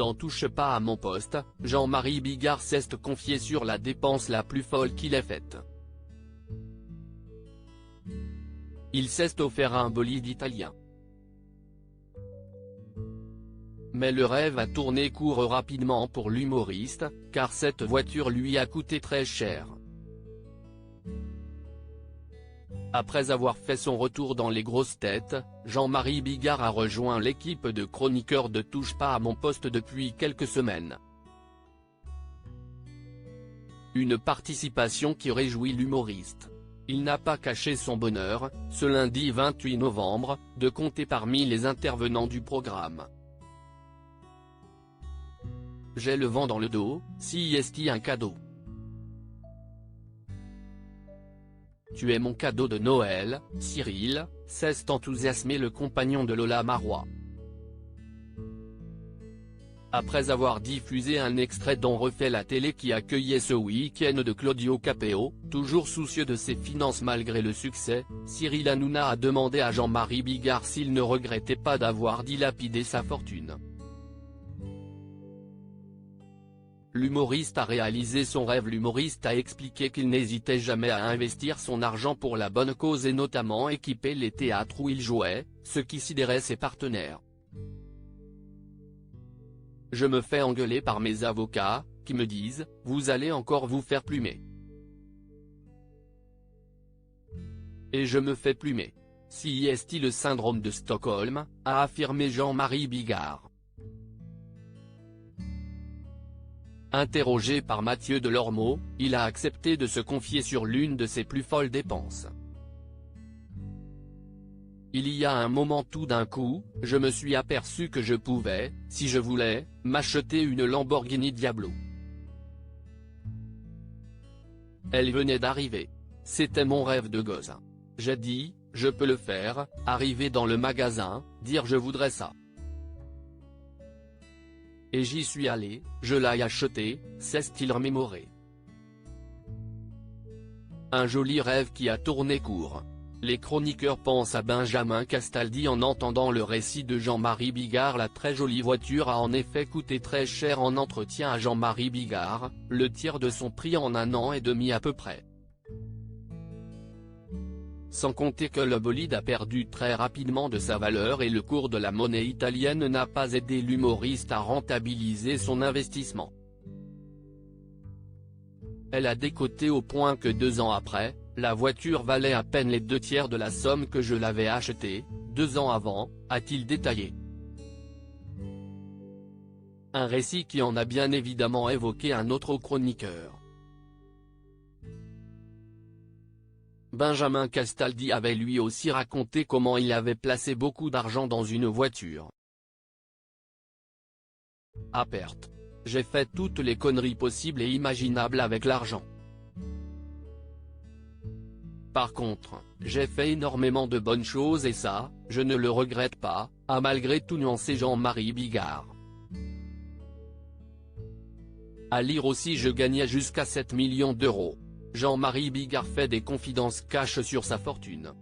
Dans Touche pas à mon poste, Jean-Marie Bigard s'est confié sur la dépense la plus folle qu'il ait faite. Il s'est offert un bolide italien. Mais le rêve a tourné court rapidement pour l'humoriste, car cette voiture lui a coûté très cher. Après avoir fait son retour dans les grosses têtes, Jean-Marie Bigard a rejoint l'équipe de chroniqueurs de Touche pas à mon poste depuis quelques semaines. Une participation qui réjouit l'humoriste. Il n'a pas caché son bonheur, ce lundi 28 novembre, de compter parmi les intervenants du programme. J'ai le vent dans le dos, si est-il un cadeau. Tu es mon cadeau de Noël, Cyril, s'est enthousiasmé le compagnon de Lola Marois. Après avoir diffusé un extrait d'On refait la télé qui accueillait ce week-end de Claudio Capéo, toujours soucieux de ses finances malgré le succès, Cyril Hanouna a demandé à Jean-Marie Bigard s'il ne regrettait pas d'avoir dilapidé sa fortune. L'humoriste a réalisé son rêve. L'humoriste a expliqué qu'il n'hésitait jamais à investir son argent pour la bonne cause et notamment équiper les théâtres où il jouait, ce qui sidérait ses partenaires. Je me fais engueuler par mes avocats, qui me disent « Vous allez encore vous faire plumer ». Et je me fais plumer. Si est-il le syndrome de Stockholm, a affirmé Jean-Marie Bigard. Interrogé par Mathieu Delormeau, il a accepté de se confier sur l'une de ses plus folles dépenses. Il y a un moment tout d'un coup, je me suis aperçu que je pouvais, si je voulais, m'acheter une Lamborghini Diablo. Elle venait d'arriver. C'était mon rêve de gosse. J'ai dit, je peux le faire, arriver dans le magasin, dire je voudrais ça. Et j'y suis allé, je l'ai acheté, s'est-il remémoré. Un joli rêve qui a tourné court. Les chroniqueurs pensent à Benjamin Castaldi en entendant le récit de Jean-Marie Bigard. La très jolie voiture a en effet coûté très cher en entretien à Jean-Marie Bigard, le tiers de son prix en 1 an et demi à peu près. Sans compter que le bolide a perdu très rapidement de sa valeur et le cours de la monnaie italienne n'a pas aidé l'humoriste à rentabiliser son investissement. Elle a décoté au point que 2 ans après, la voiture valait à peine les 2 tiers de la somme que je l'avais achetée, 2 ans avant, a-t-il détaillé. Un récit qui en a bien évidemment évoqué un autre chroniqueur. Benjamin Castaldi avait lui aussi raconté comment il avait placé beaucoup d'argent dans une voiture. À perte. J'ai fait toutes les conneries possibles et imaginables avec l'argent. Par contre, j'ai fait énormément de bonnes choses et ça, je ne le regrette pas, a malgré tout nuancé Jean-Marie Bigard. À lire aussi je gagnais jusqu'à 7 millions d'euros. Jean-Marie Bigard fait des confidences cash sur sa fortune.